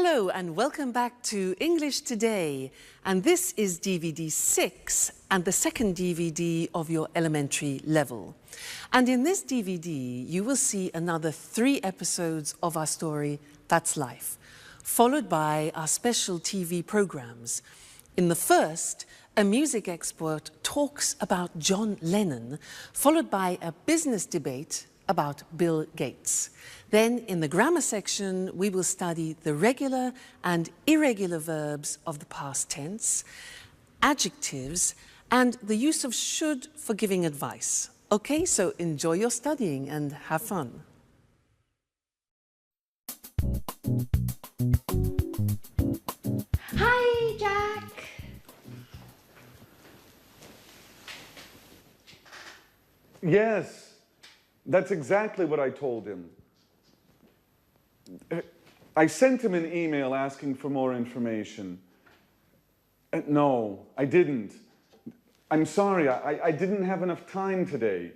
Hello and welcome back to English Today. And this is DVD 6 and the second DVD of your elementary level. And in this DVD, you will see another 3 episodes of our story, That's Life, followed by our special TV programs. In the first, a music expert talks about John Lennon, followed by a business debate about Bill Gates. Then, in the grammar section, we will study the regular and irregular verbs of the past tense, adjectives, and the use of should for giving advice. Okay, so enjoy your studying and have fun. Hi, Jack. Yes, that's exactly what I told him. I sent him an email asking for more information. No, I didn't. I'm sorry, I didn't have enough time today.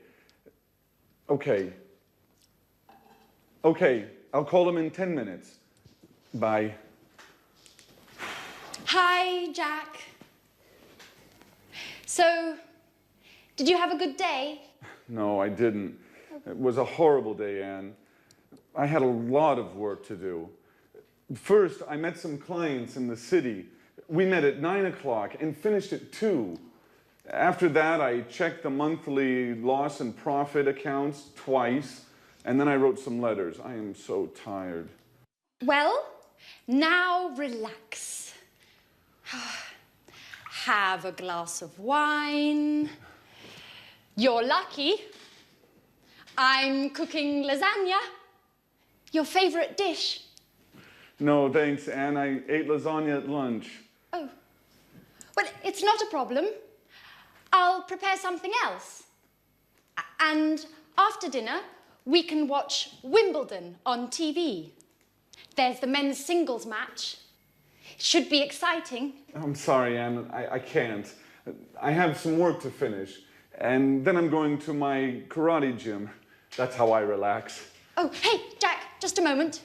Okay. Okay, I'll call him in 10 minutes. Bye. Hi, Jack. So, did you have a good day? No, I didn't. It was a horrible day, Anne. I had a lot of work to do. First, I met some clients in the city. We met at 9 o'clock and finished at 2. After that, I checked the monthly loss and profit accounts twice, and then I wrote some letters. I am so tired. Well, now relax. Have a glass of wine. You're lucky. I'm cooking lasagna. Your favorite dish. No, thanks, Anne. I ate lasagna at lunch. Oh. Well, it's not a problem. I'll prepare something else. And after dinner, we can watch Wimbledon on TV. There's the men's singles match. It should be exciting. I'm sorry, Anne. I can't. I have some work to finish. And then I'm going to my karate gym. That's how I relax. Oh, hey, Jack, just a moment.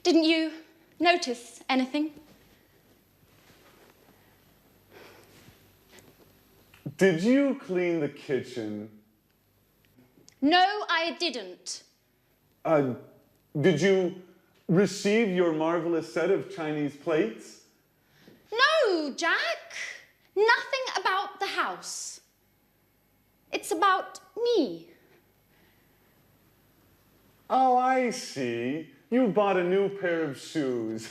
Didn't you notice anything? Did you clean the kitchen? No, I didn't. Did you receive your marvelous set of Chinese plates? No, Jack. Nothing about the house. It's about me. Oh, I see. You bought a new pair of shoes,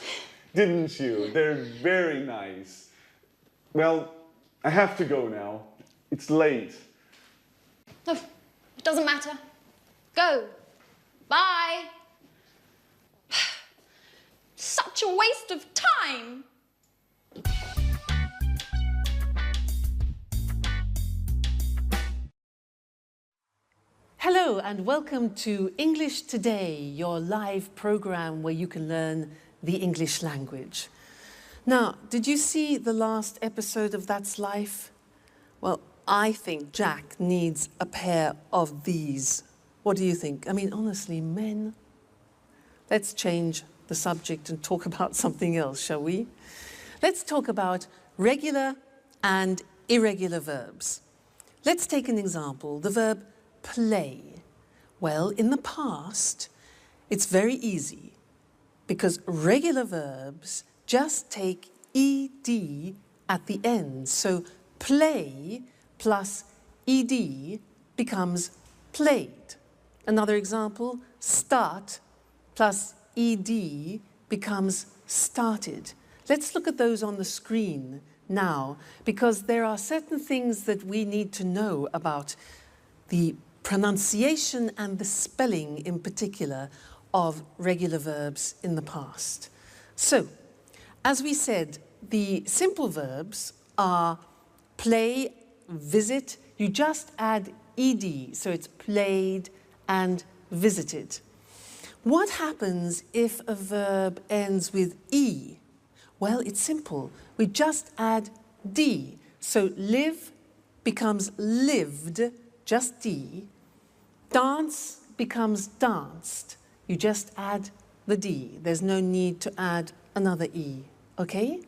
didn't you? They're very nice. Well, I have to go now. It's late. Oh, it doesn't matter. Go. Bye. Such a waste of time. Hello and welcome to English Today, your live program where you can learn the English language. Now, did you see the last episode of That's Life? Well, I think Jack needs a pair of these. What do you think? I mean, honestly, men. Let's change the subject and talk about something else, shall we? Let's talk about regular and irregular verbs. Let's take an example, the verb play. Well, in the past, it's very easy because regular verbs just take ed at the end. So play plus ed becomes played. Another example, start plus ed becomes started. Let's look at those on the screen now because there are certain things that we need to know about the pronunciation and the spelling in particular of regular verbs in the past. So, as we said, the simple verbs are play, visit. You just add ed, so it's played and visited. What happens if a verb ends with e? Well, it's simple. We just add d. So live becomes lived, just d. Dance becomes danced. You just add the D. There's no need to add another E, okay?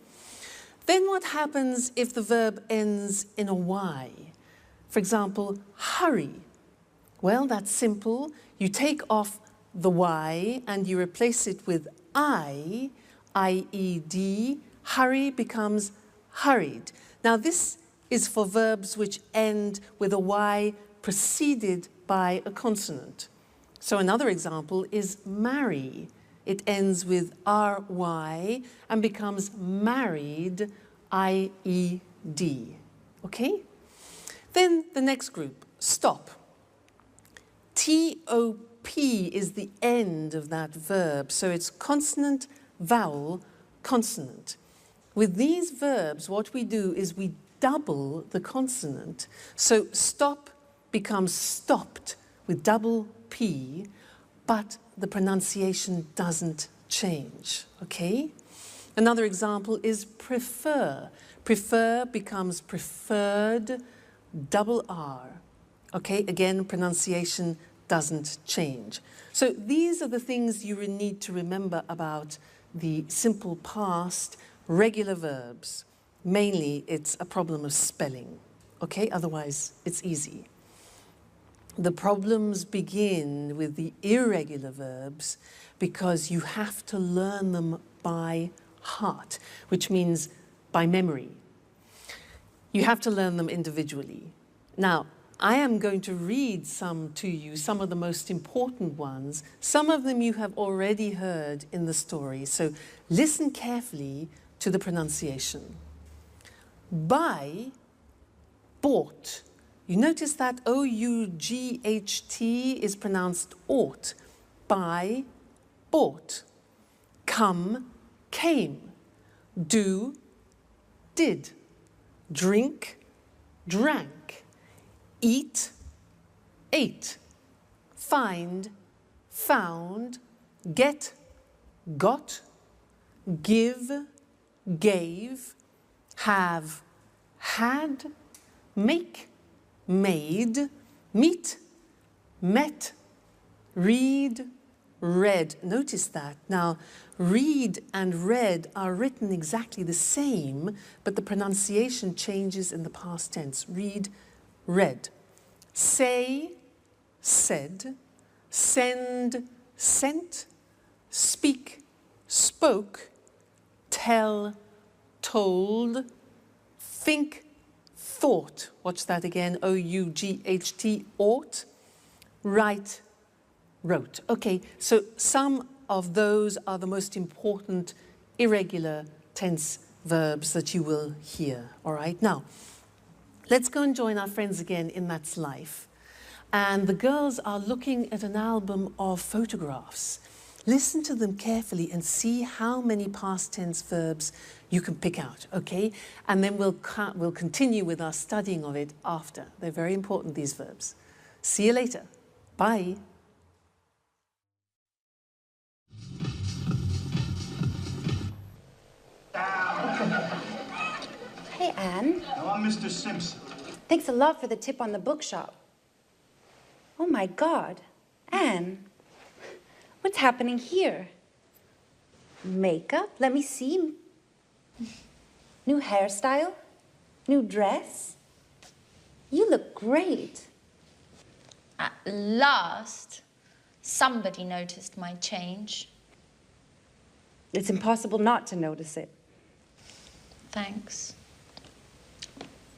Then what happens if the verb ends in a Y? For example, hurry. Well, that's simple. You take off the Y and you replace it with I-E-D. Hurry becomes hurried. Now this is for verbs which end with a Y preceded by a consonant. So another example is marry. It ends with R-Y and becomes married, I-E-D. Okay? Then the next group, stop. T-O-P is the end of that verb, so it's consonant, vowel, consonant. With these verbs, what we do is we double the consonant. So stop becomes stopped with double P, but the pronunciation doesn't change, okay? Another example is prefer. Prefer becomes preferred, double R. Okay, again, pronunciation doesn't change. So these are the things you need to remember about the simple past, regular verbs. Mainly, it's a problem of spelling, okay? Otherwise, it's easy. The problems begin with the irregular verbs because you have to learn them by heart, which means by memory. You have to learn them individually. Now, I am going to read some to you, some of the most important ones. Some of them you have already heard in the story, so listen carefully to the pronunciation. Buy, bought. You notice that O-U-G-H-T is pronounced ought. Buy, bought. Come, came. Do, did. Drink, drank. Eat, ate. Find, found. Get, got. Give, gave. Have, had. Make, made. Meet, met. Read, read. Notice that. Now, read and read are written exactly the same, but the pronunciation changes in the past tense. Read, read. Say, said. Send, sent. Speak, spoke. Tell, told. Think, thought. Watch that again. O-U-G-H-T, ought. Write, wrote. Okay, so some of those are the most important irregular tense verbs that you will hear. All right, now, let's go and join our friends again in That's Life. And the girls are looking at an album of photographs. Listen to them carefully and see how many past tense verbs you can pick out, okay? And then we'll continue with our studying of it after. They're very important, these verbs. See you later. Bye. Hey, Anne. No, I'm Mr. Simpson. Thanks a lot for the tip on the bookshop. Oh, my God. Anne, what's happening here? Makeup? Let me see. New hairstyle? New dress? You look great. At last, somebody noticed my change. It's impossible not to notice it. Thanks.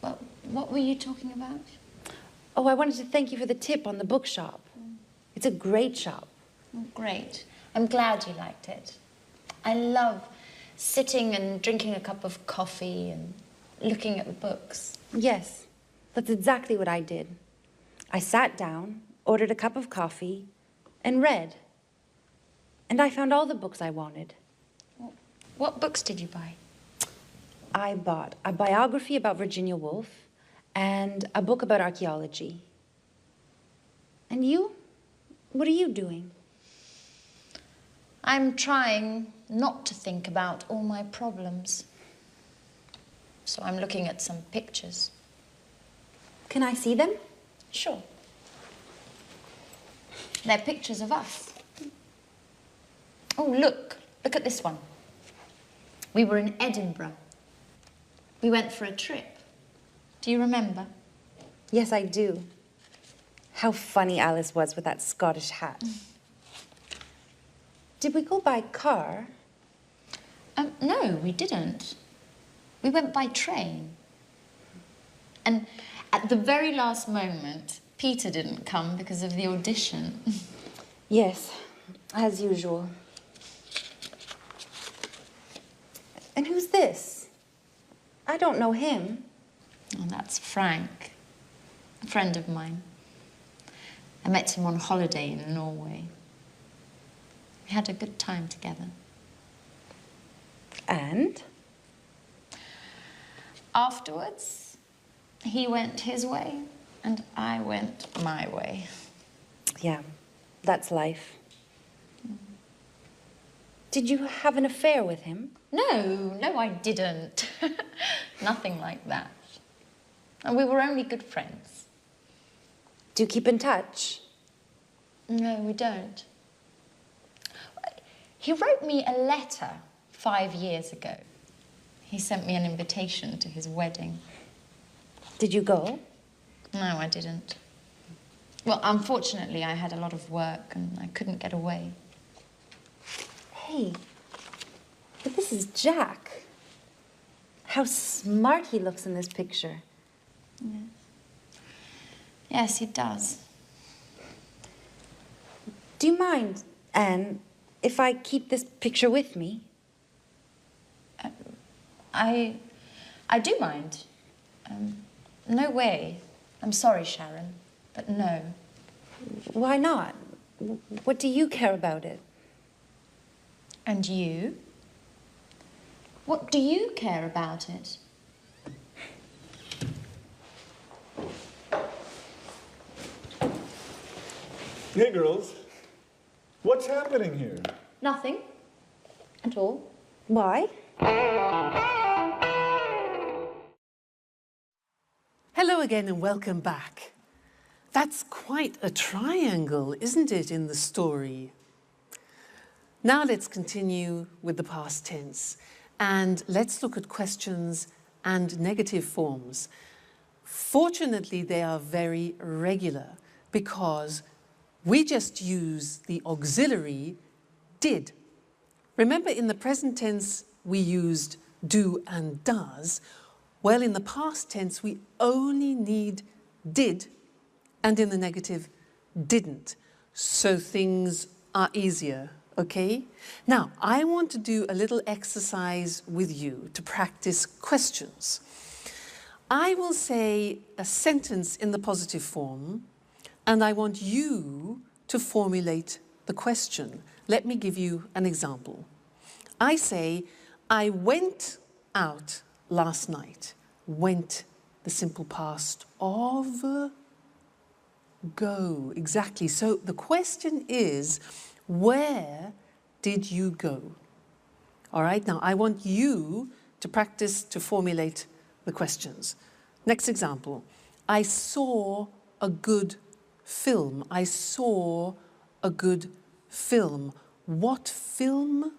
Well, what were you talking about? Oh, I wanted to thank you for the tip on the bookshop. It's a great shop. Oh, great. I'm glad you liked it. I love sitting and drinking a cup of coffee and looking at the books. Yes, that's exactly what I did. I sat down, ordered a cup of coffee, and read. And I found all the books I wanted. What books did you buy? I bought a biography about Virginia Woolf and a book about archaeology. And you? What are you doing? I'm trying not to think about all my problems. So I'm looking at some pictures. Can I see them? Sure. They're pictures of us. Oh, look at this one. We were in Edinburgh. We went for a trip. Do you remember? Yes, I do. How funny Alice was with that Scottish hat. Did we go by car? No, we didn't. We went by train. And at the very last moment, Peter didn't come because of the audition. Yes, as usual. And who's this? I don't know him. Oh, that's Frank, a friend of mine. I met him on holiday in Norway. We had a good time together. And? Afterwards, he went his way and I went my way. Yeah, that's life. Did you have an affair with him? No, I didn't. Nothing like that. And we were only good friends. Do you keep in touch? No, we don't. He wrote me a letter 5 years ago. He sent me an invitation to his wedding. Did you go? No, I didn't. Well, unfortunately, I had a lot of work and I couldn't get away. Hey, but this is Jack. How smart he looks in this picture. Yes, he does. Do you mind, Anne, if I keep this picture with me? I do mind. No way. I'm sorry, Sharon, but no. Why not? What do you care about it? And you? What do you care about it? Hey, girls. What's happening here? Nothing. At all. Why? Hello again and welcome back. That's quite a triangle, isn't it, in the story? Now let's continue with the past tense and let's look at questions and negative forms. Fortunately, they are very regular because we just use the auxiliary did. Remember, in the present tense, we used do and does. Well, in the past tense, we only need did, and in the negative, didn't. So things are easier, okay? Now, I want to do a little exercise with you to practice questions. I will say a sentence in the positive form, and I want you to formulate the question. Let me give you an example. I say, I went out last night. Went, the simple past of go. Exactly. So the question is, where did you go? All right, now I want you to practice to formulate the questions. Next example. I saw a good film. I saw a good film. What film?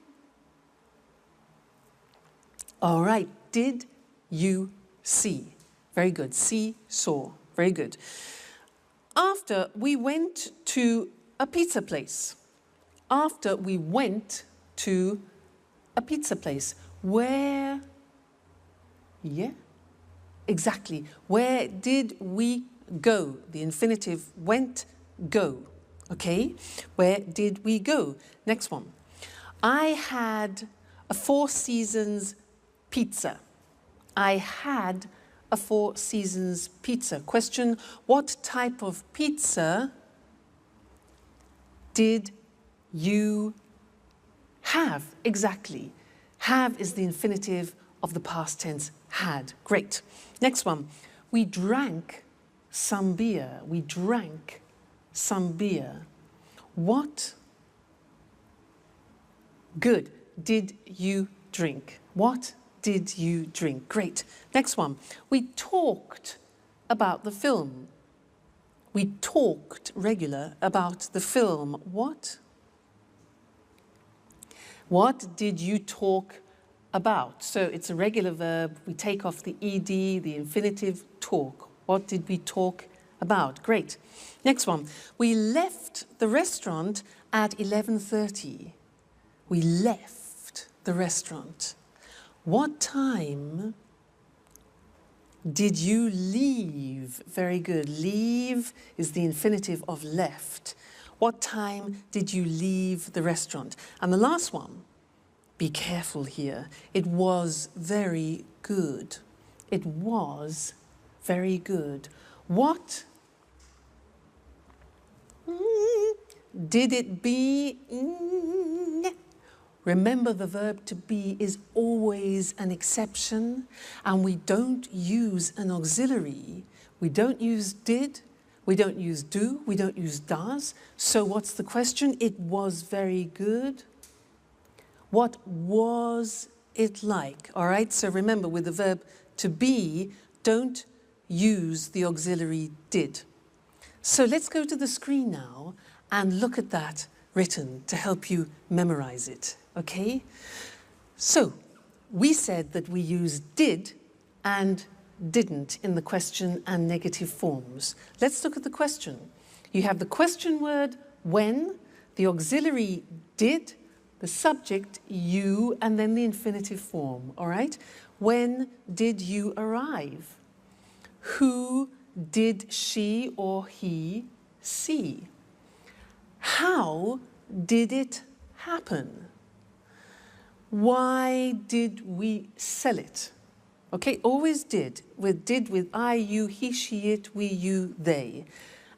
All right, did you see? Very good. See, saw. Very good. After we went to a pizza place. After we went to a pizza place. Where? Yeah, exactly. Where did we go? The infinitive went, go. Okay, where did we go? Next one. I had a Four Seasons pizza. I had a Four Seasons pizza. Question, what type of pizza did you have? Exactly. Have is the infinitive of the past tense had. Great. Next one. We drank some beer. We drank some beer. What good did you drink? What did you drink? Great. Next one. We talked about the film. We talked regular about the film. What? What did you talk about? So it's a regular verb. We take off the ed, the infinitive, talk. What did we talk about? Great. Next one. We left the restaurant at 11:30. We left the restaurant. What time did you leave? Very good. Leave is the infinitive of left. What time did you leave the restaurant? And the last one, be careful here. It was very good. It was very good. What did it be? Remember, the verb to be is always an exception, and we don't use an auxiliary. We don't use did, we don't use do, we don't use does. So what's the question? It was very good. What was it like? All right, so remember, with the verb to be, don't use the auxiliary did. So let's go to the screen now and look at that written to help you memorize it, okay? So we said that we use did and didn't in the question and negative forms. Let's look at the question. You have the question word when, the auxiliary did, the subject you, and then the infinitive form, all right? When did you arrive? Who did she or he see? How did it happen? Why did we sell it? Okay, always did. With I, you, he, she, it, we, you, they.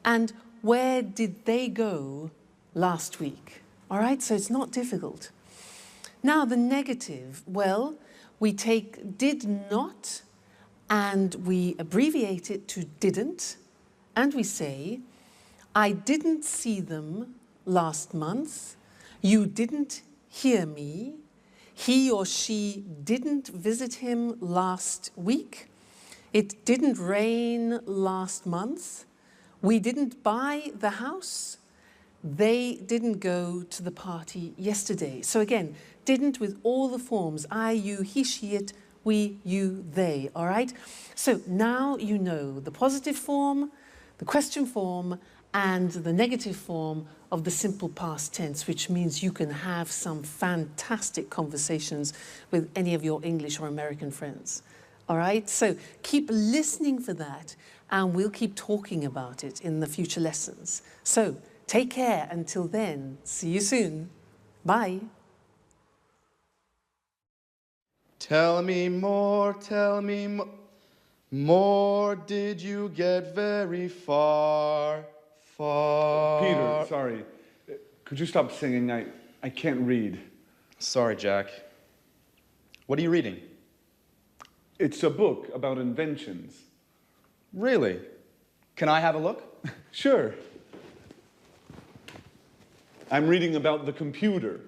And where did they go last week? All right, so it's not difficult. Now the negative, well, we take did not and we abbreviate it to didn't, and we say, I didn't see them last month, you didn't hear me, he or she didn't visit him last week, it didn't rain last month, we didn't buy the house, they didn't go to the party yesterday. So again, didn't with all the forms, I, you, he, she, it, we, you, they, all right? So now you know the positive form, the question form, and the negative form of the simple past tense, which means you can have some fantastic conversations with any of your English or American friends. All right, so keep listening for that, and we'll keep talking about it in the future lessons. So take care until then. See you soon. Bye. Tell me more, more did you get very far, far? Peter, sorry. Could you stop singing? I can't read. Sorry, Jack. What are you reading? It's a book about inventions. Really? Can I have a look? Sure. I'm reading about the computer.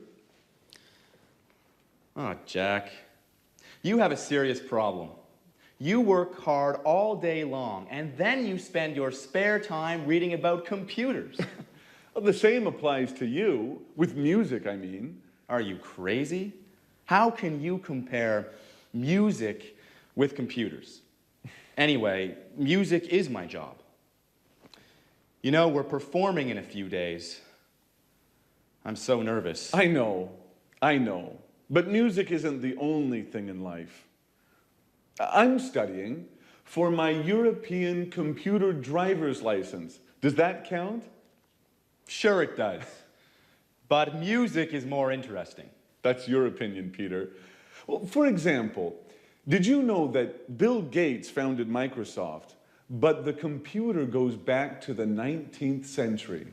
Oh, Jack. You have a serious problem. You work hard all day long, and then you spend your spare time reading about computers. Well, the same applies to you, with music, I mean. Are you crazy? How can you compare music with computers? Anyway, music is my job. You know, we're performing in a few days. I'm so nervous. I know. But music isn't the only thing in life. I'm studying for my European computer driver's license. Does that count? Sure it does. But music is more interesting. That's your opinion, Peter. Well, for example, did you know that Bill Gates founded Microsoft, but the computer goes back to the 19th century?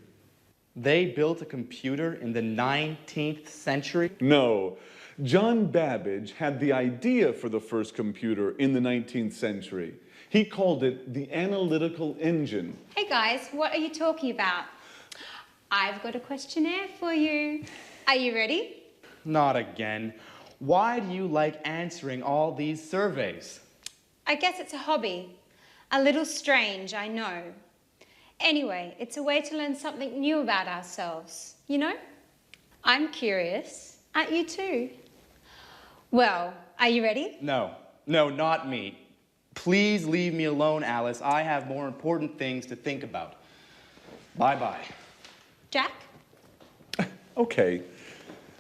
They built a computer in the 19th century? No. John Babbage had the idea for the first computer in the 19th century. He called it the analytical engine. Hey guys, what are you talking about? I've got a questionnaire for you. Are you ready? Not again. Why do you like answering all these surveys? I guess it's a hobby. A little strange, I know. Anyway, it's a way to learn something new about ourselves, you know? I'm curious. Aren't you too? Well, are you ready? No, not me. Please leave me alone, Alice. I have more important things to think about. Bye-bye. Jack? Okay.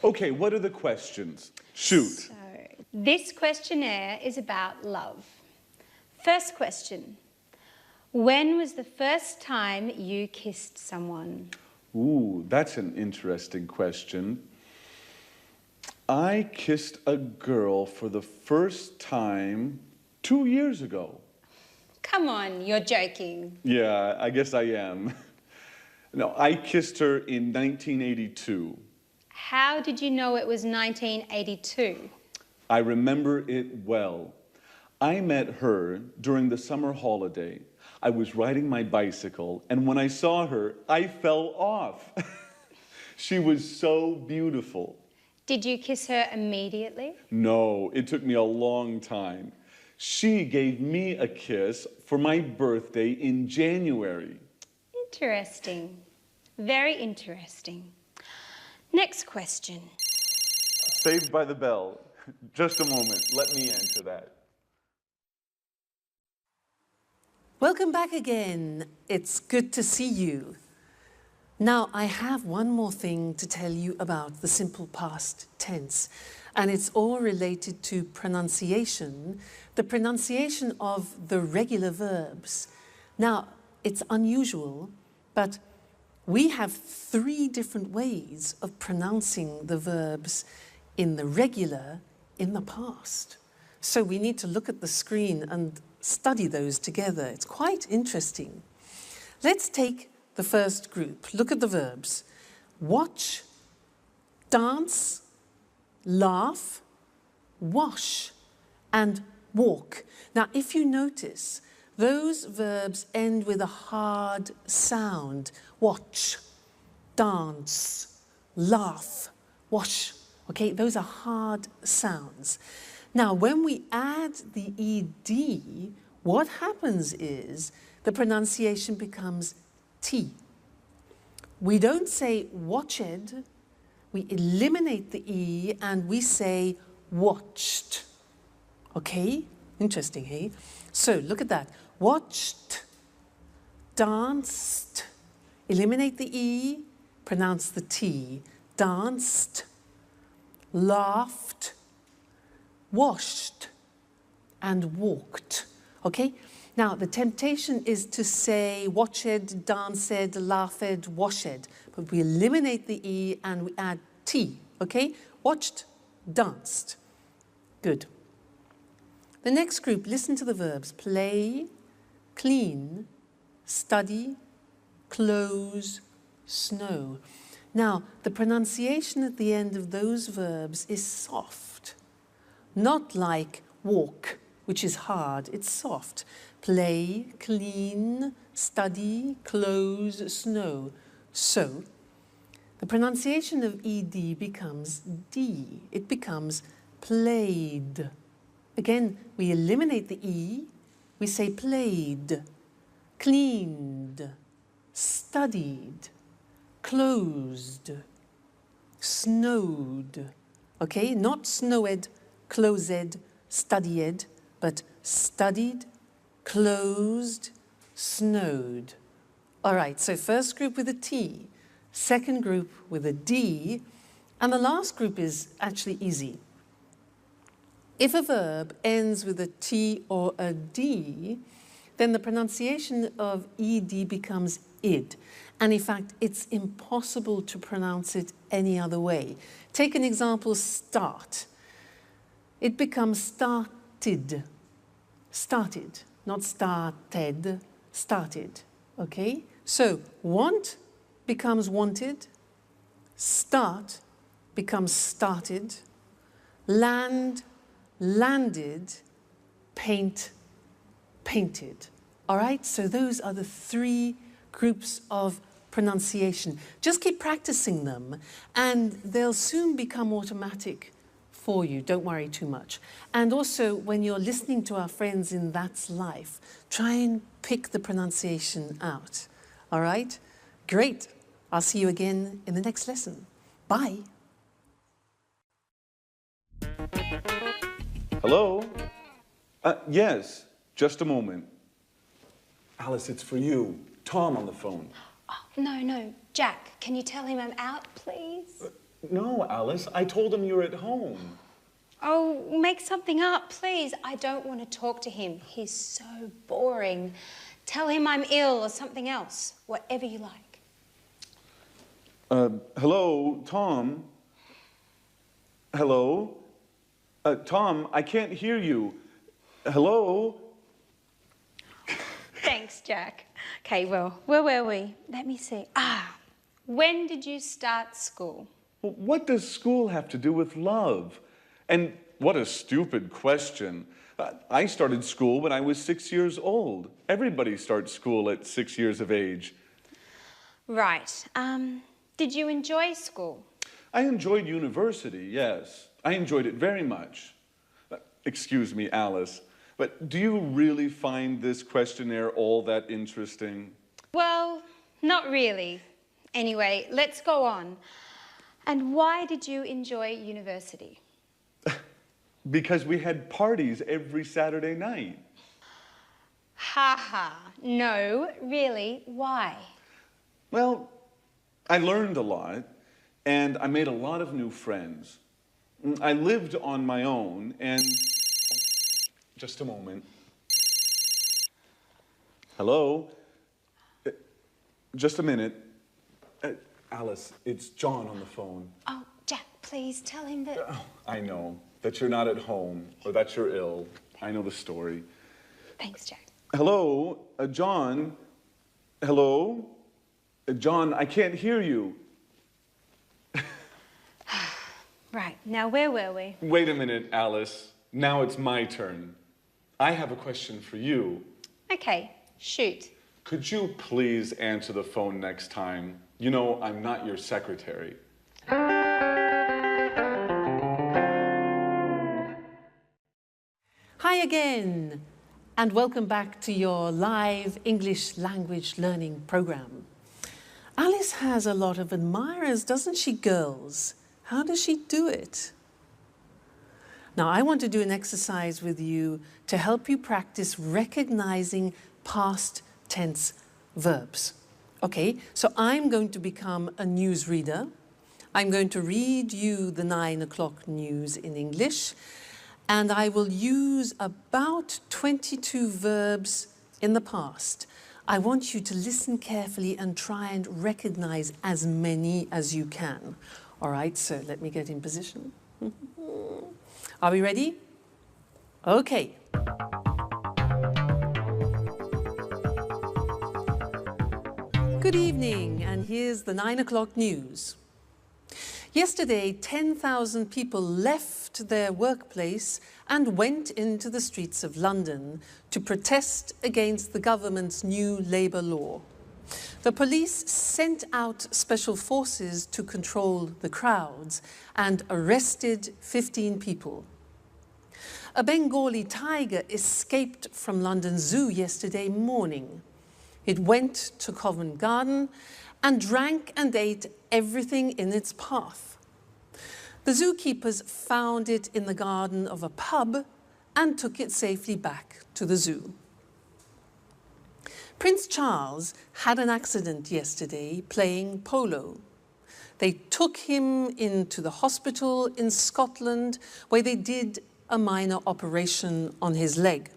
Okay, what are the questions? Shoot. So, this questionnaire is about love. First question. When was the first time you kissed someone? Ooh, that's an interesting question. I kissed a girl for the first time 2 years ago. Come on, you're joking. Yeah, I guess I am. No, I kissed her in 1982. How did you know it was 1982? I remember it well. I met her during the summer holiday. I was riding my bicycle, and when I saw her, I fell off. She was so beautiful. Did you kiss her immediately? No, it took me a long time. She gave me a kiss for my birthday in January. Interesting. Very interesting. Next question. Saved by the Bell. Just a moment, let me answer that. Welcome back again. It's good to see you. Now, I have one more thing to tell you about the simple past tense, and it's all related to pronunciation, the pronunciation of the regular verbs. Now, it's unusual, but we have 3 different ways of pronouncing the verbs in the regular, in the past. So we need to look at the screen and study those together. It's quite interesting. Let's take the first group. Look at the verbs. Watch, dance, laugh, wash, and walk. Now, if you notice, those verbs end with a hard sound. Watch, dance, laugh, wash. Okay, those are hard sounds. Now, when we add the ed, what happens is the pronunciation becomes T. We don't say watched, we eliminate the E and we say watched. Okay, interesting, hey? So look at that. Watched, danced, eliminate the E, pronounce the T. Danced, laughed, washed, and walked. Okay? Now, the temptation is to say watched, danced, laughed, washed, but we eliminate the E and we add T, okay? Watched, danced. Good. The next group, listen to the verbs. Play, clean, study, close, snow. Now, the pronunciation at the end of those verbs is soft, not like walk, which is hard, it's soft. Play, clean, study, close, snow. So, the pronunciation of ed becomes D. It becomes played. Again, we eliminate the E, we say played, cleaned, studied, closed, snowed. Okay, not snowed, closed, studied, but studied, closed, snowed. All right, so first group with a T, second group with a D, and the last group is actually easy. If a verb ends with a T or a D, then the pronunciation of ed becomes id. And in fact, it's impossible to pronounce it any other way. Take an example, start. It becomes started. Started, not started, started, okay? So, want becomes wanted, start becomes started, land, landed, paint, painted. All right, so those are the 3 groups of pronunciation. Just keep practicing them and they'll soon become automatic for you. Don't worry too much. And also, when you're listening to our friends in That's Life, try and pick the pronunciation out. All right? Great. I'll see you again in the next lesson. Bye. Hello? Yes, just a moment. Alice, it's for you. Tom on the phone. Oh, no, Jack, can you tell him I'm out, please? No, Alice, I told him you're at home. Oh, make something up, please. I don't want to talk to him. He's so boring. Tell him I'm ill or something else, whatever you like. Hello, Tom? Hello? Tom, I can't hear you. Hello? Thanks, Jack. Okay, well, where were we? Let me see. When did you start school? Well, what does school have to do with love? And what a stupid question. I started school when I was 6 years old. Everybody starts school at 6 years of age. Right. Did you enjoy school? I enjoyed university, yes. I enjoyed it very much. Excuse me, Alice, but do you really find this questionnaire all that interesting? Well, not really. Anyway, let's go on. And why did you enjoy university? Because we had parties every Saturday night. Ha ha. No, really, why? Well, I learned a lot, and I made a lot of new friends. I lived on my own, and... Just a moment. Hello? Just a minute. Alice, it's John on the phone. Oh, Jack, please tell him that... Oh, I know that you're not at home, or that you're ill. I know the story. Thanks, Jack. Hello, John? Hello? John, I can't hear you. Right, now where were we? Wait a minute, Alice. Now it's my turn. I have a question for you. Okay, shoot. Could you please answer the phone next time? You know, I'm not your secretary. Hi again, and welcome back to your live English language learning program. Alice has a lot of admirers, doesn't she, girls? How does she do it? Now, I want to do an exercise with you to help you practice recognizing past tense verbs. Okay, so I'm going to become a newsreader. I'm going to read you the 9 o'clock news in English, and I will use about 22 verbs in the past. I want you to listen carefully and try and recognize as many as you can. All right, so let me get in position. Are we ready? Okay. Good evening, and here's the 9 o'clock news. Yesterday, 10,000 people left their workplace and went into the streets of London to protest against the government's new labour law. The police sent out special forces to control the crowds and arrested 15 people. A Bengali tiger escaped from London Zoo yesterday morning. It went to Covent Garden and drank and ate everything in its path. The zookeepers found it in the garden of a pub and took it safely back to the zoo. Prince Charles had an accident yesterday playing polo. They took him into the hospital in Scotland where they did a minor operation on his leg.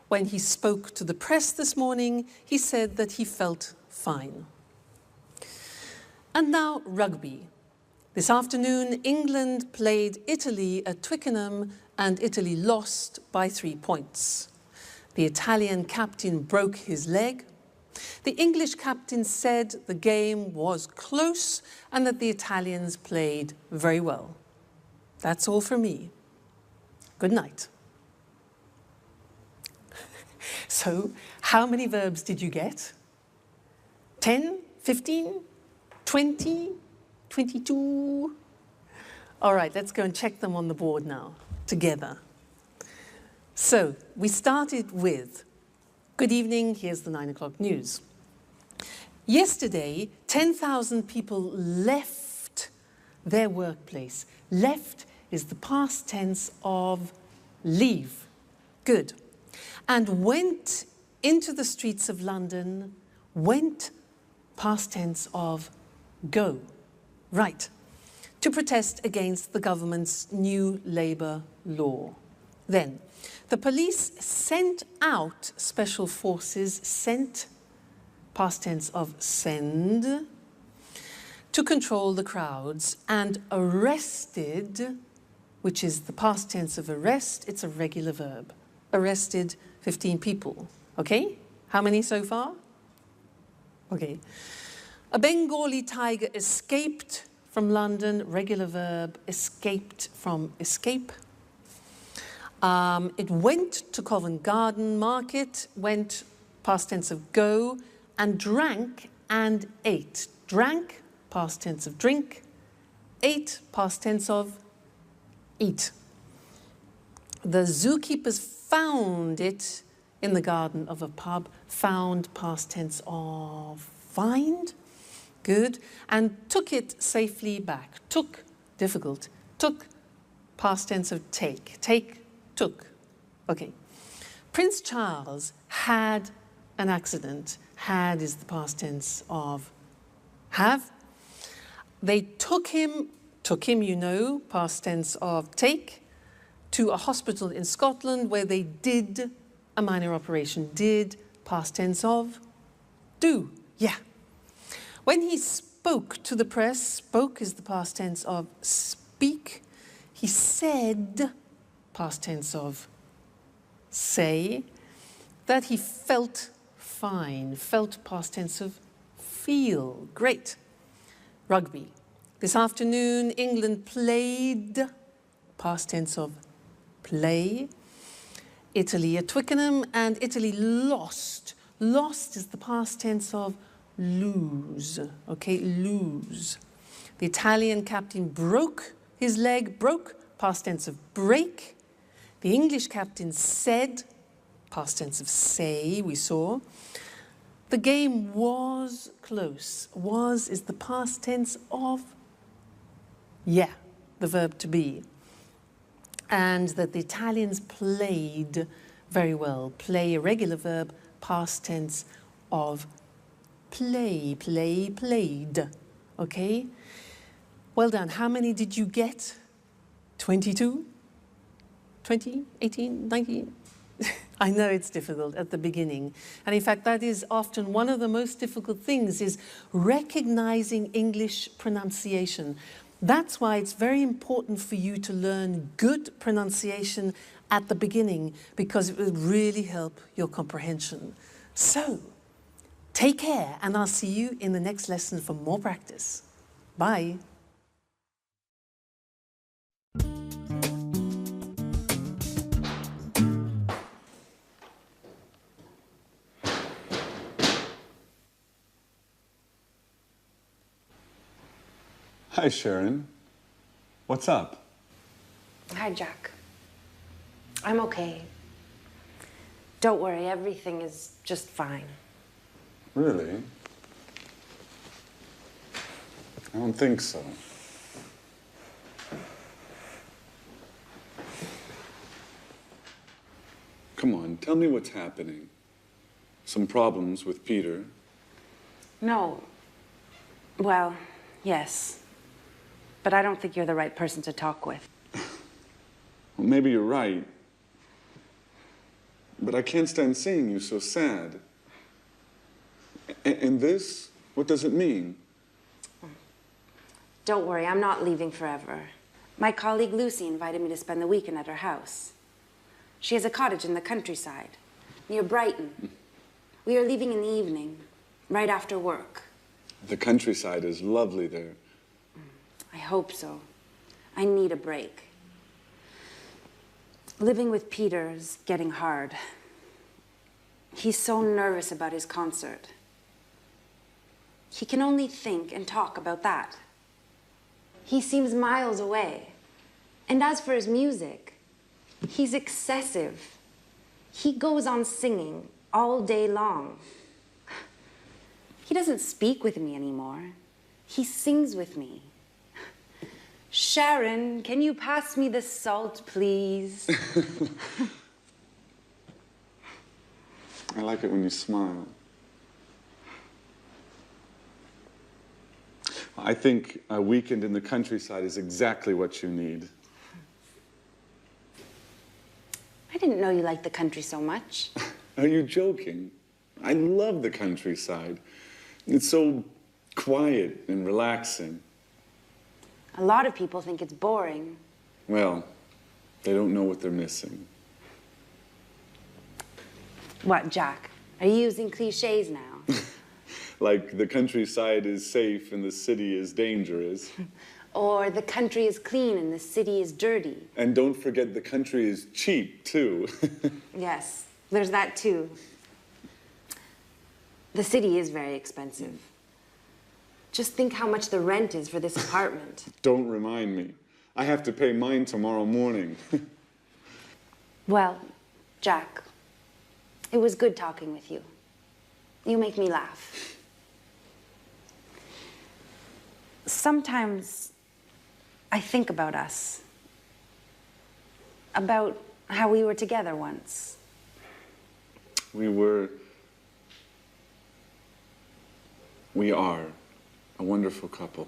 When he spoke to the press this morning, he said that he felt fine. And now rugby. This afternoon, England played Italy at Twickenham and Italy lost by 3 points. The Italian captain broke his leg. The English captain said the game was close and that the Italians played very well. That's all from me. Good night. So, how many verbs did you get? 10, 15, 20, 22? All right, let's go and check them on the board now, together. So, we started with, good evening, here's the 9 o'clock news. Yesterday, 10,000 people left their workplace. Left is the past tense of leave. Good. And went into the streets of London, went, past tense of go. Right. To protest against the government's new labour law. Then, the police sent out special forces, sent, past tense of send, to control the crowds, and arrested, which is the past tense of arrest, it's a regular verb. Arrested 15 people, okay? How many so far? Okay. A Bengali tiger escaped from London, regular verb, escaped from escape. It went to Covent Garden Market, went, past tense of go, and drank and ate. Drank, past tense of drink, ate, past tense of eat. The zookeepers found it in the garden of a pub, found, past tense of find, good, and took it safely back. Took, difficult, took, past tense of take, took, okay. Prince Charles had an accident. Had is the past tense of have. They took him, you know, past tense of take, to a hospital in Scotland where they did a minor operation. Did, past tense of do, yeah. When he spoke to the press, spoke is the past tense of speak. He said, past tense of say, that he felt fine. Felt, past tense of feel. Great. Rugby. This afternoon, England played, past tense of play, Italy at Twickenham, and Italy lost. Lost is the past tense of lose, okay, lose. The Italian captain broke his leg, broke, past tense of break. The English captain said, past tense of say, we saw. The game was close. Was is the past tense of yeah, the verb to be. And that the Italians played very well. Play, a regular verb, past tense of play, played. Okay? Well done. How many did you get? 22? 20? 18? 19? I know it's difficult at the beginning. And in fact, that is often one of the most difficult things, is recognizing English pronunciation. That's why it's very important for you to learn good pronunciation at the beginning, because it will really help your comprehension. So, take care, and I'll see you in the next lesson for more practice. Bye. Hi, Sharon. What's up? Hi, Jack. I'm okay. Don't worry, everything is just fine. Really? I don't think so. Come on, tell me what's happening. Some problems with Peter? No. Well, yes. But I don't think you're the right person to talk with. Well, maybe you're right. But I can't stand seeing you so sad. And this? What does it mean? Don't worry, I'm not leaving forever. My colleague Lucy invited me to spend the weekend at her house. She has a cottage in the countryside, near Brighton. We are leaving in the evening, right after work. The countryside is lovely there. I hope so. I need a break. Living with Peter is getting hard. He's so nervous about his concert. He can only think and talk about that. He seems miles away. And as for his music, he's excessive. He goes on singing all day long. He doesn't speak with me anymore. He sings with me. Sharon, can you pass me the salt, please? I like it when you smile. I think a weekend in the countryside is exactly what you need. I didn't know you liked the country so much. Are you joking? I love the countryside. It's so quiet and relaxing. A lot of people think it's boring. Well, they don't know what they're missing. What, Jack? Are you using cliches now? Like the countryside is safe and the city is dangerous. Or the country is clean and the city is dirty. And don't forget the country is cheap, too. Yes, there's that too. The city is very expensive. Just think how much the rent is for this apartment. Don't remind me. I have to pay mine tomorrow morning. Well, Jack, it was good talking with you. You make me laugh. Sometimes I think about us. About how we were together once. We are a wonderful couple.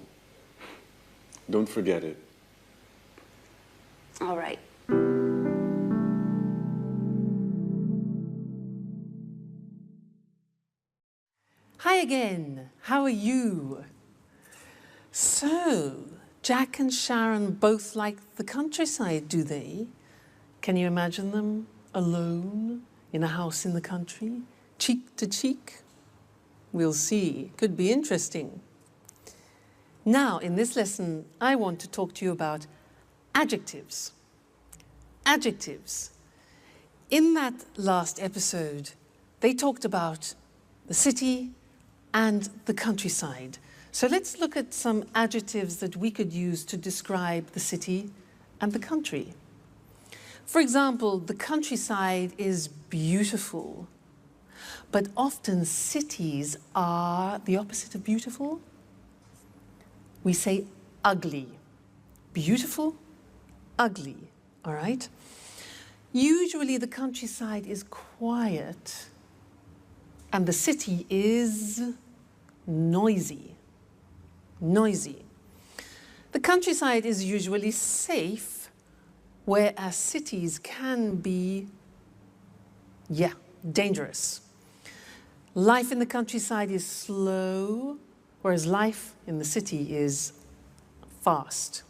Don't forget it. All right. Hi again, how are you? So, Jack and Sharon both like the countryside, do they? Can you imagine them alone in a house in the country, cheek to cheek? We'll see, could be interesting. Now, in this lesson, I want to talk to you about adjectives. Adjectives. In that last episode, they talked about the city and the countryside. So let's look at some adjectives that we could use to describe the city and the country. For example, the countryside is beautiful, but often cities are the opposite of beautiful. We say ugly. Beautiful, ugly, all right? Usually the countryside is quiet and the city is noisy. Noisy. The countryside is usually safe, whereas cities can be, dangerous. Life in the countryside is slow, whereas life in the city is fast.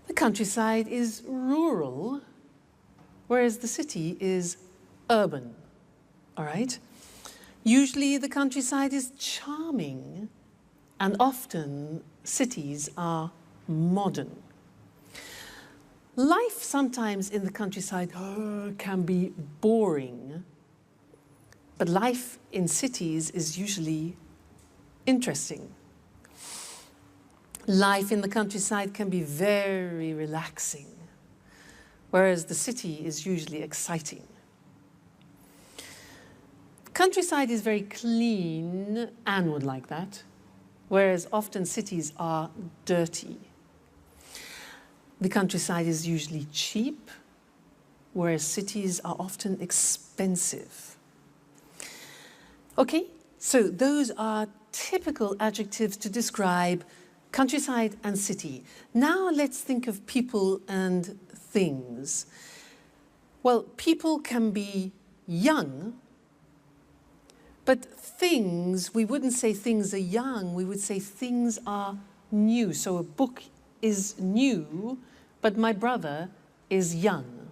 The countryside is rural, whereas the city is urban, all right? Usually the countryside is charming, and often cities are modern. Life sometimes in the countryside can be boring, but life in cities is usually interesting. Life in the countryside can be very relaxing, whereas the city is usually exciting. Countryside is very clean, Anne would like that, whereas often cities are dirty. The countryside is usually cheap, whereas cities are often expensive. Okay, so those are typical adjectives to describe countryside and city. Now let's think of people and things. Well, people can be young, but things, we wouldn't say things are young, we would say things are new. So a book is new, but my brother is young.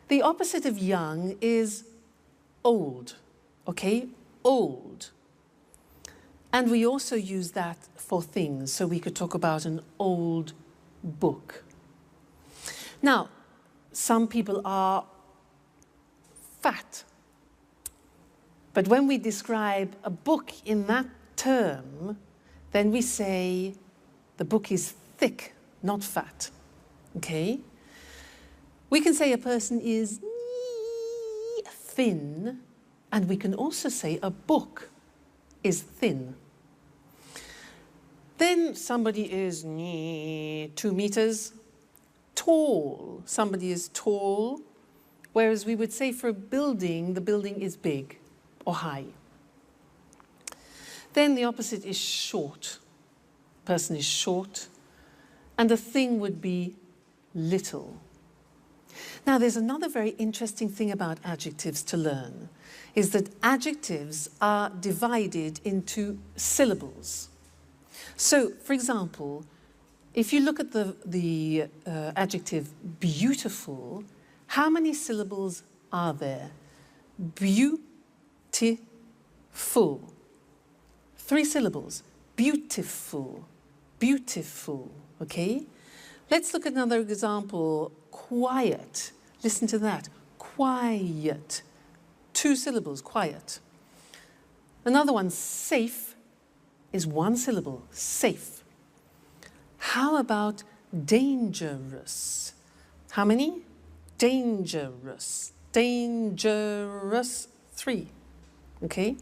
The opposite of young is old, okay? Old. And we also use that for things, so we could talk about an old book. Now, some people are fat, but when we describe a book in that term, then we say the book is thick, not fat, okay? We can say a person is thin, and we can also say a book is thin. Then somebody is 2 meters. Tall. Somebody is tall. Whereas we would say for a building, the building is big or high. Then the opposite is short. Person is short. And the thing would be little. Now, there's another very interesting thing about adjectives to learn, is that adjectives are divided into syllables. So, for example, if you look at the adjective beautiful, how many syllables are there? Beautiful. 3 syllables. Beautiful. Beautiful. Okay? Let's look at another example. Quiet. Listen to that. Quiet. 2 syllables. Quiet. Another one. Safe is 1 syllable. Safe. How about dangerous? How many? Dangerous. Dangerous. 3. Okay?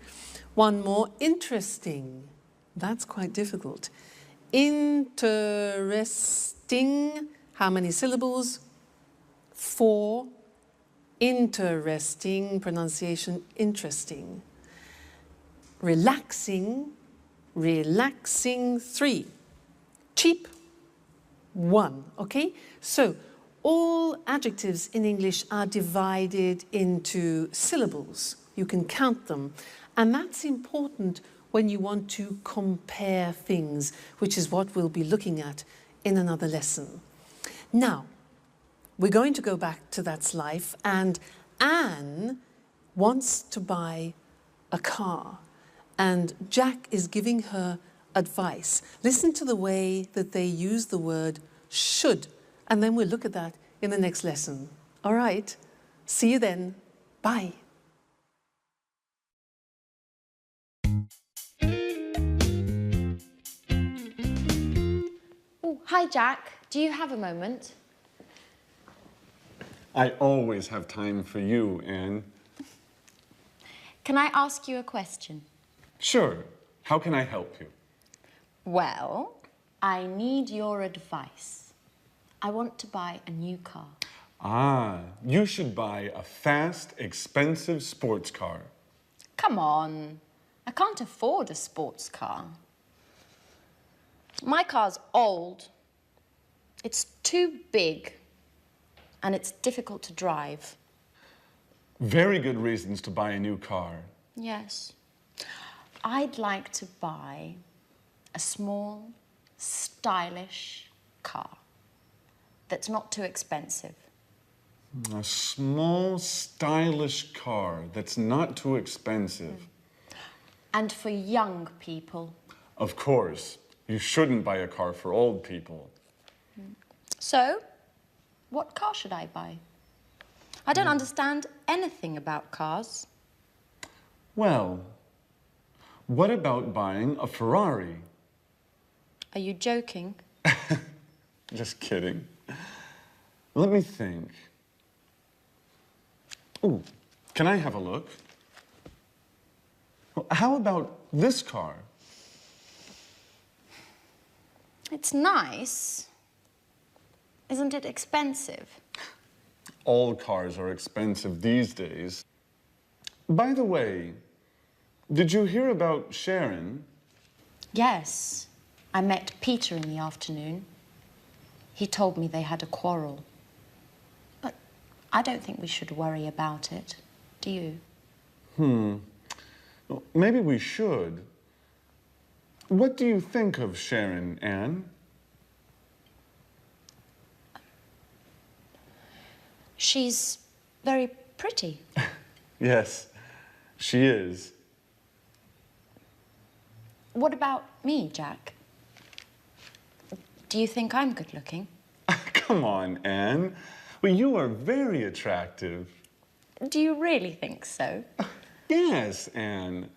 One more. Interesting. That's quite difficult. Interesting. How many syllables? 4. Interesting. Pronunciation interesting. Relaxing. Relaxing. 3. Cheap. 1. Okay? So all adjectives in English are divided into syllables. You can count them. And that's important when you want to compare things, which is what we'll be looking at in another lesson. Now, we're going to go back to That's Life, and Anne wants to buy a car, and Jack is giving her advice. Listen to the way that they use the word should, and then we'll look at that in the next lesson. All right, see you then. Bye. Oh, hi, Jack. Do you have a moment? I always have time for you, Anne. Can I ask you a question? Sure. How can I help you? Well, I need your advice. I want to buy a new car. Ah, you should buy a fast, expensive sports car. Come on. I can't afford a sports car. My car's old. It's too big. And it's difficult to drive. Very good reasons to buy a new car. Yes. I'd like to buy a small, stylish car that's not too expensive. A small, stylish car that's not too expensive. And for young people. Of course. You shouldn't buy a car for old people. So, what car should I buy? I don't understand anything about cars. Well, what about buying a Ferrari? Are you joking? Just kidding. Let me think. Ooh, can I have a look? Well, how about this car? It's nice. Isn't it expensive? All cars are expensive these days. By the way, did you hear about Sharon? Yes. I met Peter in the afternoon. He told me they had a quarrel. But I don't think we should worry about it. Do you? Well, maybe we should. What do you think of Sharon, Anne? She's very pretty. Yes, she is. What about me, Jack? Do you think I'm good looking? Come on, Anne. Well, you are very attractive. Do you really think so? Yes, Anne.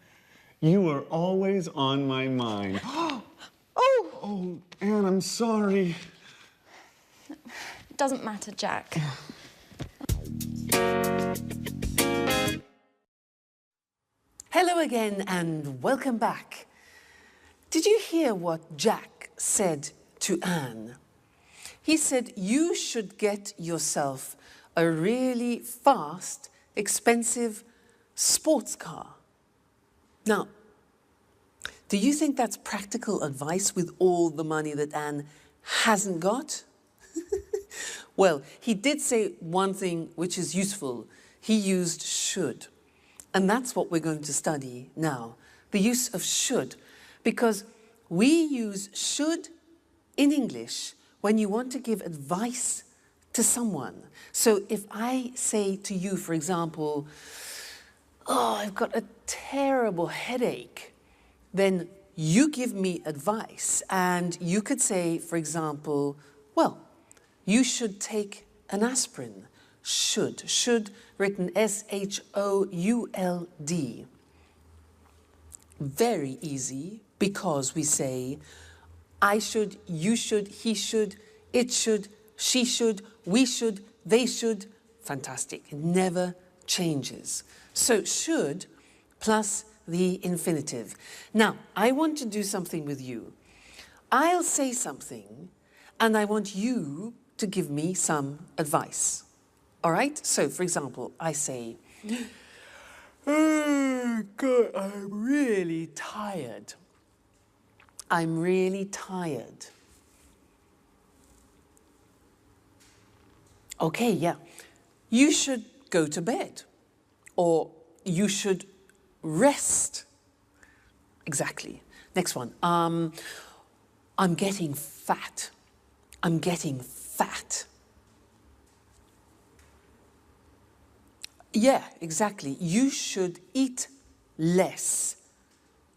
You are always on my mind. Oh, Anne, I'm sorry. It doesn't matter, Jack. Hello again and welcome back. Did you hear what Jack said to Anne? He said, you should get yourself a really fast, expensive sports car. Now, do you think that's practical advice with all the money that Anne hasn't got? Well, he did say one thing which is useful. He used should. And that's what we're going to study now, the use of should. Because we use should in English when you want to give advice to someone. So if I say to you, for example, oh, I've got a terrible headache, then you give me advice. And you could say, for example, well, you should take an aspirin. Should, written S-H-O-U-L-D. Very easy, because we say, I should, you should, he should, it should, she should, we should, they should. Fantastic. It never changes. So should plus the infinitive. Now, I want to do something with you. I'll say something, and I want you to give me some advice. All right? So, for example, I say, oh, God, I'm really tired. I'm really tired. Okay, yeah. You should go to bed. Or you should rest. Exactly. Next one. I'm getting fat. I'm getting fat. Yeah, exactly. You should eat less.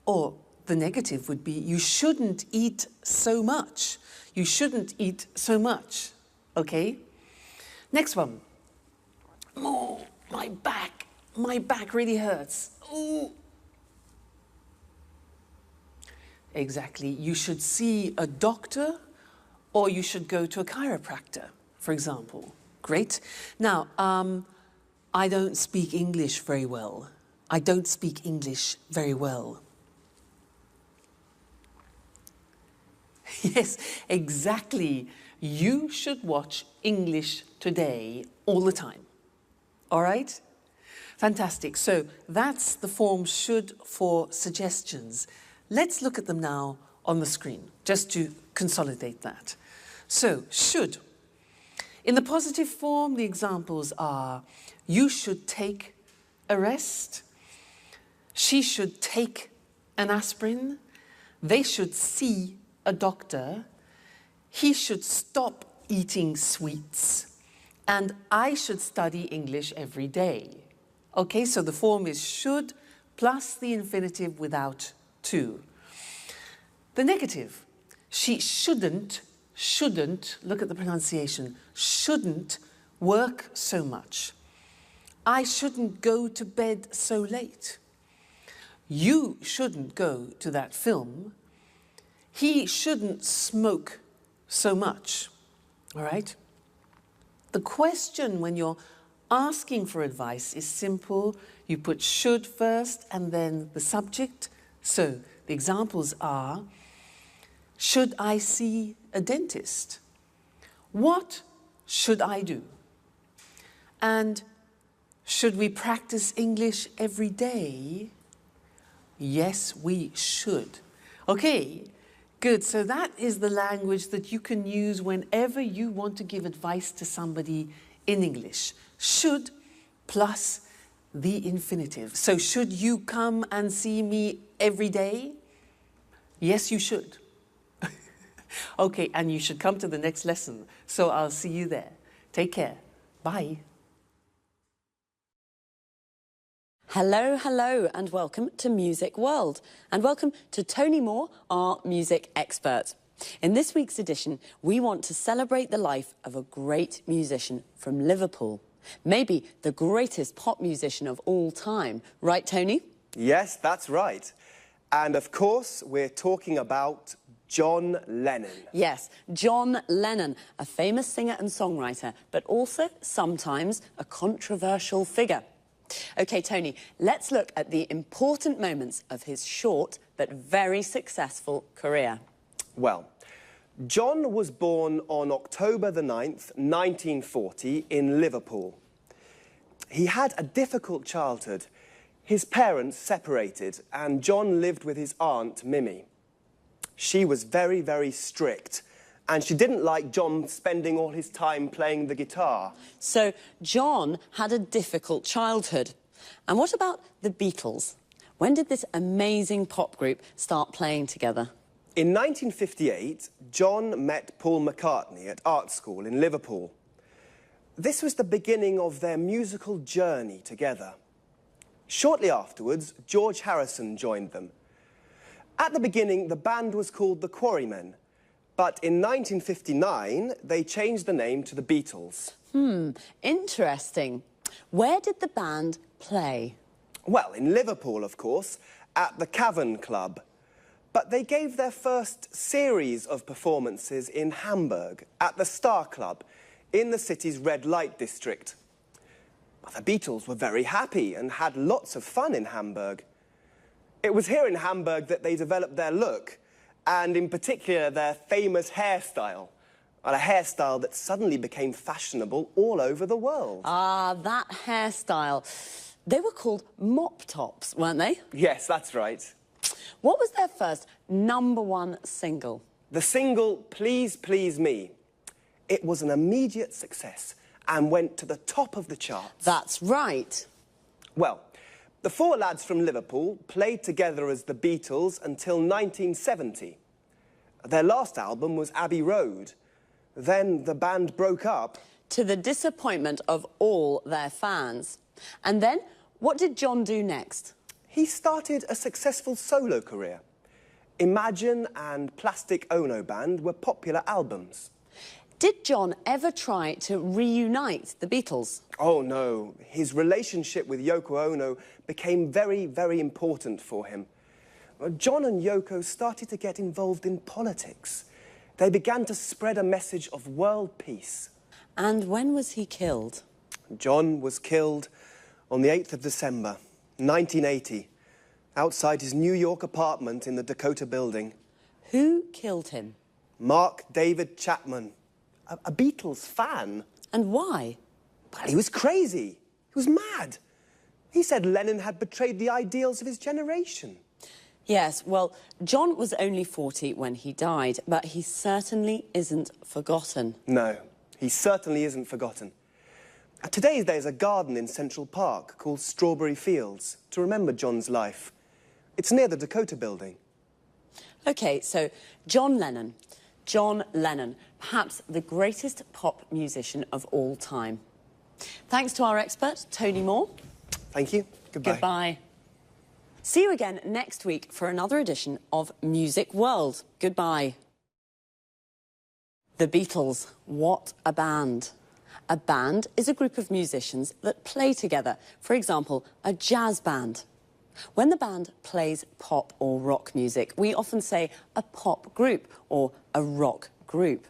Or the negative would be, you shouldn't eat so much. You shouldn't eat so much. Okay? Next one. Oh, my back really hurts. Ooh. Exactly. You should see a doctor, or you should go to a chiropractor, for example. Great. Now, I don't speak English very well. I don't speak English very well. Yes, exactly. You should watch English Today all the time. All right? Fantastic. So that's the form should for suggestions. Let's look at them now on the screen, just to consolidate that. So, should. In the positive form, the examples are, you should take a rest. She should take an aspirin. They should see a doctor. He should stop eating sweets. And I should study English every day. Okay, so the form is should plus the infinitive without to. The negative, she shouldn't, look at the pronunciation, shouldn't work so much. I shouldn't go to bed so late. You shouldn't go to that film. He shouldn't smoke so much. All right? The question when you're asking for advice is simple. You put should first and then the subject. So the examples are, should I see a dentist? What should I do? And should we practice English every day? Yes, we should. Okay, good. So that is the language that you can use whenever you want to give advice to somebody in English. Should plus the infinitive. So should you come and see me every day? Yes, you should. Okay, and you should come to the next lesson. So I'll see you there. Take care. Bye. Hello, hello, and welcome to Music World. And welcome to Tony Moore, our music expert. In this week's edition, we want to celebrate the life of a great musician from Liverpool. Maybe the greatest pop musician of all time. Right, Tony? Yes, that's right. And of course, we're talking about John Lennon. Yes, John Lennon, a famous singer and songwriter, but also sometimes a controversial figure. OK, Tony, let's look at the important moments of his short but very successful career. Well, John was born on October the 9th, 1940, in Liverpool. He had a difficult childhood. His parents separated, and John lived with his aunt, Mimi. She was very, very strict, and she didn't like John spending all his time playing the guitar. So John had a difficult childhood. And what about the Beatles? When did this amazing pop group start playing together? In 1958, John met Paul McCartney at art school in Liverpool. This was the beginning of their musical journey together. Shortly afterwards, George Harrison joined them. At the beginning, the band was called the Quarrymen, but in 1959, they changed the name to the Beatles. Interesting. Where did the band play? Well, in Liverpool, of course, at the Cavern Club. But they gave their first series of performances in Hamburg, at the Star Club, in the city's red light district. The Beatles were very happy and had lots of fun in Hamburg. It was here in Hamburg that they developed their look, and in particular their famous hairstyle. A hairstyle that suddenly became fashionable all over the world. Ah, that hairstyle. They were called mop tops, weren't they? Yes, that's right. What was their first #1 single? The single, Please Please Me. It was an immediate success and went to the top of the charts. That's right. Well, the four lads from Liverpool played together as the Beatles until 1970. Their last album was Abbey Road. Then the band broke up. To the disappointment of all their fans. And then, what did John do next? He started a successful solo career. Imagine and Plastic Ono Band were popular albums. Did John ever try to reunite the Beatles? Oh, no. His relationship with Yoko Ono became very, very important for him. John and Yoko started to get involved in politics. They began to spread a message of world peace. And when was he killed? John was killed on the 8th of December, 1980, outside his New York apartment in the Dakota Building. Who killed him? Mark David Chapman, a Beatles fan. And why? Well, he was crazy. He was mad. He said Lennon had betrayed the ideals of his generation. Yes, well, John was only 40 when he died, but he certainly isn't forgotten. No, he certainly isn't forgotten. Today there's a garden in Central Park called Strawberry Fields to remember John's life. It's near the Dakota Building. OK, so John Lennon. John Lennon, perhaps the greatest pop musician of all time. Thanks to our expert, Tony Moore. Thank you. Goodbye. Goodbye. See you again next week for another edition of Music World. Goodbye. The Beatles, what a band. A band is a group of musicians that play together. For example, a jazz band. When the band plays pop or rock music, we often say a pop group or a rock group.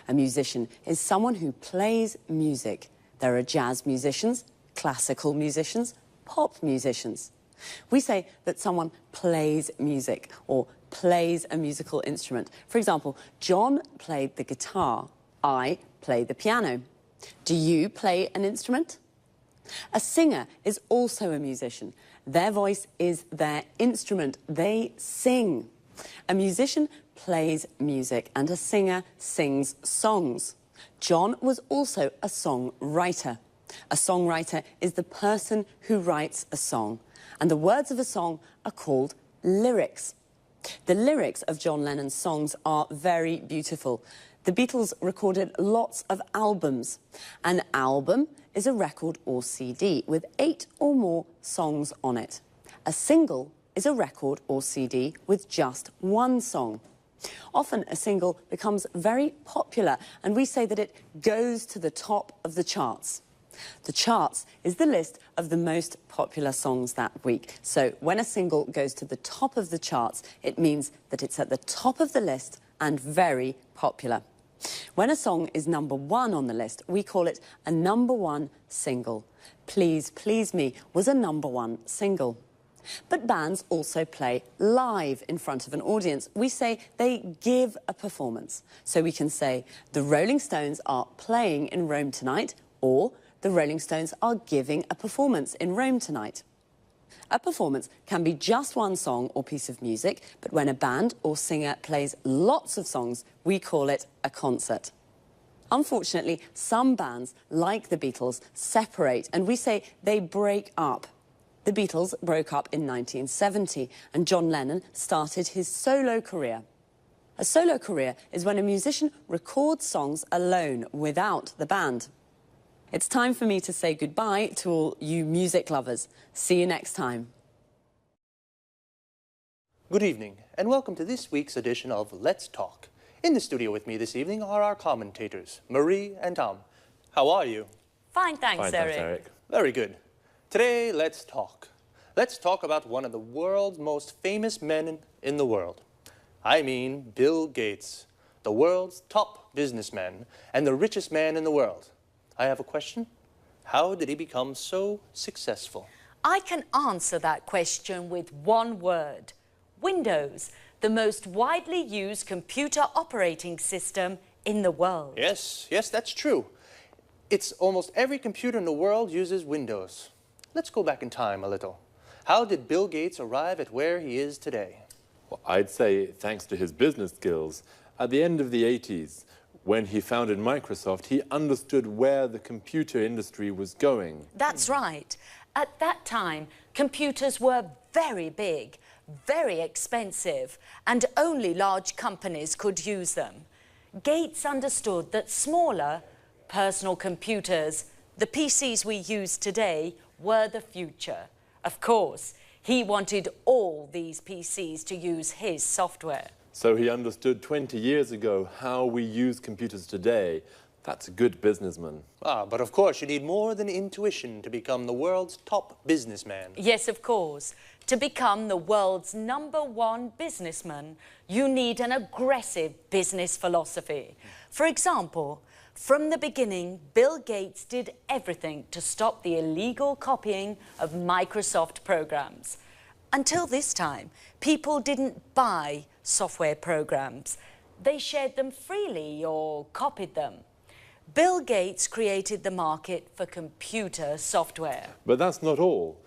A musician is someone who plays music. There are jazz musicians, classical musicians, pop musicians. We say that someone plays music or plays a musical instrument. For example, John played the guitar. I play the piano. Do you play an instrument? A singer is also a musician. Their voice is their instrument. They sing. A musician plays music and a singer sings songs. John was also a songwriter. A songwriter is the person who writes a song. And the words of a song are called lyrics. The lyrics of John Lennon's songs are very beautiful. The Beatles recorded lots of albums. An album is a record or CD with 8 or more songs on it. A single is a record or CD with just one song. Often a single becomes very popular and we say that it goes to the top of the charts. The charts is the list of the most popular songs that week. So when a single goes to the top of the charts, it means that it's at the top of the list and very popular. When a song is #1 on the list, we call it a #1 single. Please Please Me was a #1 single. But bands also play live in front of an audience. We say they give a performance. So we can say, the Rolling Stones are playing in Rome tonight, or the Rolling Stones are giving a performance in Rome tonight. A performance can be just one song or piece of music, but when a band or singer plays lots of songs, we call it a concert. Unfortunately, some bands, like the Beatles, separate, and we say they break up. The Beatles broke up in 1970, and John Lennon started his solo career. A solo career is when a musician records songs alone, without the band. It's time for me to say goodbye to all you music lovers. See you next time. Good evening, and welcome to this week's edition of Let's Talk. In the studio with me this evening are our commentators, Marie and Tom. How are you? Fine, thanks, Eric. Very good. Today, let's talk. Let's talk about one of the world's most famous men in the world. I mean Bill Gates, the world's top businessman and the richest man in the world. I have a question. How did he become so successful? I can answer that question with one word. Windows, the most widely used computer operating system in the world. Yes, that's true. It's almost every computer in the world uses Windows. Let's go back in time a little. How did Bill Gates arrive at where he is today? Well, I'd say thanks to his business skills. At the end of the 80s, when he founded Microsoft, he understood where the computer industry was going. That's right. At that time, computers were very big, very expensive, and only large companies could use them. Gates understood that smaller, personal computers, the PCs we use today, were the future. Of course, he wanted all these PCs to use his software. So he understood 20 years ago how we use computers today. That's a good businessman. But of course you need more than intuition to become the world's top businessman. Yes, of course. To become the world's #1 businessman, you need an aggressive business philosophy. For example, from the beginning, Bill Gates did everything to stop the illegal copying of Microsoft programs. Until this time, people didn't buy software programs. They shared them freely or copied them. Bill Gates created the market for computer software. But that's not all.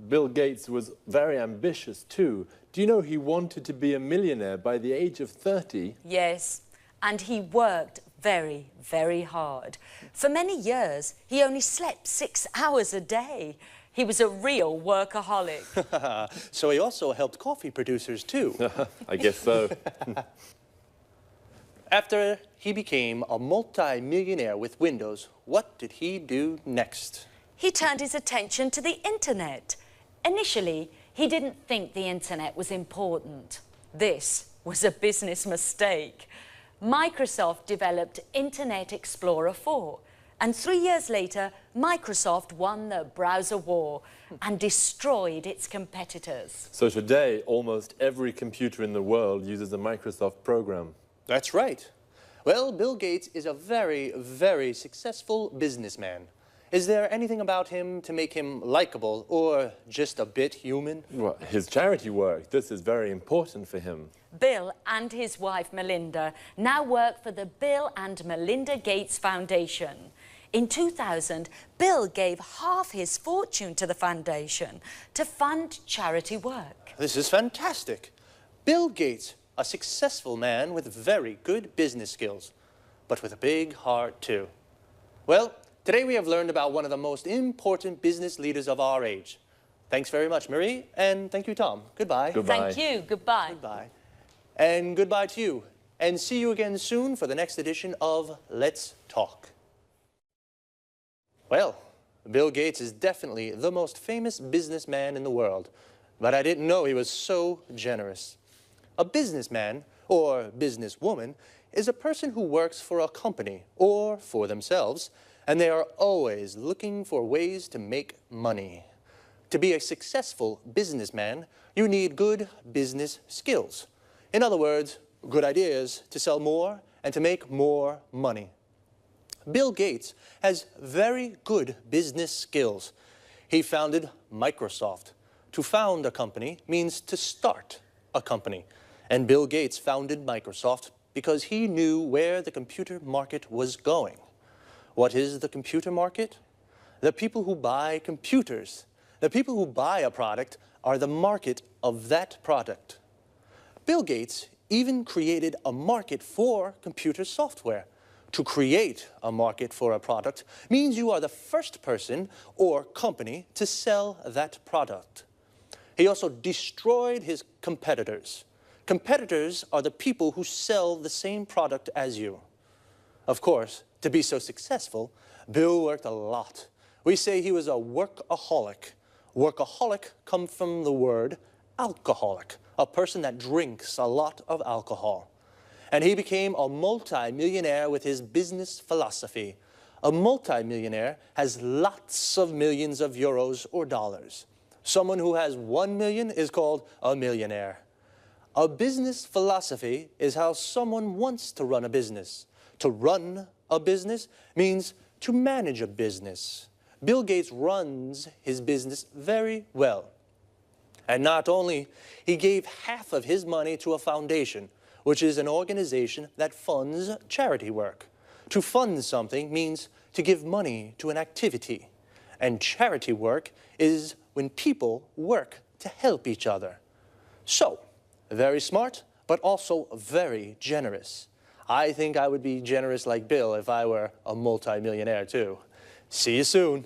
Bill Gates was very ambitious too. Do you know he wanted to be a millionaire by the age of 30? Yes, and he worked very, very hard. For many years, he only slept 6 hours a day. He was a real workaholic. So he also helped coffee producers too. I guess so. After he became a multi-millionaire with Windows, what did he do next? He turned his attention to the internet. Initially, he didn't think the internet was important. This was a business mistake. Microsoft developed Internet Explorer 4, and 3 years later, Microsoft won the browser war and destroyed its competitors. So today, almost every computer in the world uses a Microsoft program. That's right. Well, Bill Gates is a very, very successful businessman. Is there anything about him to make him likable or just a bit human? Well, his charity work, this is very important for him. Bill and his wife Melinda now work for the Bill and Melinda Gates Foundation. In 2000, Bill gave half his fortune to the foundation to fund charity work. This is fantastic. Bill Gates, a successful man with very good business skills, but with a big heart too. Well, today we have learned about one of the most important business leaders of our age. Thanks very much, Marie, and thank you, Tom. Goodbye. Thank you. Goodbye. Goodbye. And goodbye to you. And see you again soon for the next edition of Let's Talk. Well, Bill Gates is definitely the most famous businessman in the world, but I didn't know he was so generous. A businessman, or businesswoman, is a person who works for a company or for themselves, and they are always looking for ways to make money. To be a successful businessman, you need good business skills. In other words, good ideas to sell more and to make more money. Bill Gates has very good business skills. he founded Microsoft. To found a company means to start a company. And Bill Gates founded Microsoft because he knew where the computer market was going. What is the computer market? The people who buy computers. The people who buy a product are the market of that product. Bill Gates even created a market for computer software. To create a market for a product means you are the first person or company to sell that product. He also destroyed his competitors. Competitors are the people who sell the same product as you. Of course, to be so successful, Bill worked a lot. We say he was a workaholic. Workaholic comes from the word alcoholic, a person that drinks a lot of alcohol. And he became a multi-millionaire with his business philosophy. A multi-millionaire has lots of millions of euros or dollars. Someone who has 1 million is called a millionaire. A business philosophy is how someone wants to run a business. To run a business means to manage a business. Bill Gates runs his business very well. And not only, he gave half of his money to a foundation, which is an organization that funds charity work. To fund something means to give money to an activity. And charity work is when people work to help each other. So, very smart, but also very generous. I think I would be generous like Bill if I were a multi-millionaire too. See you soon.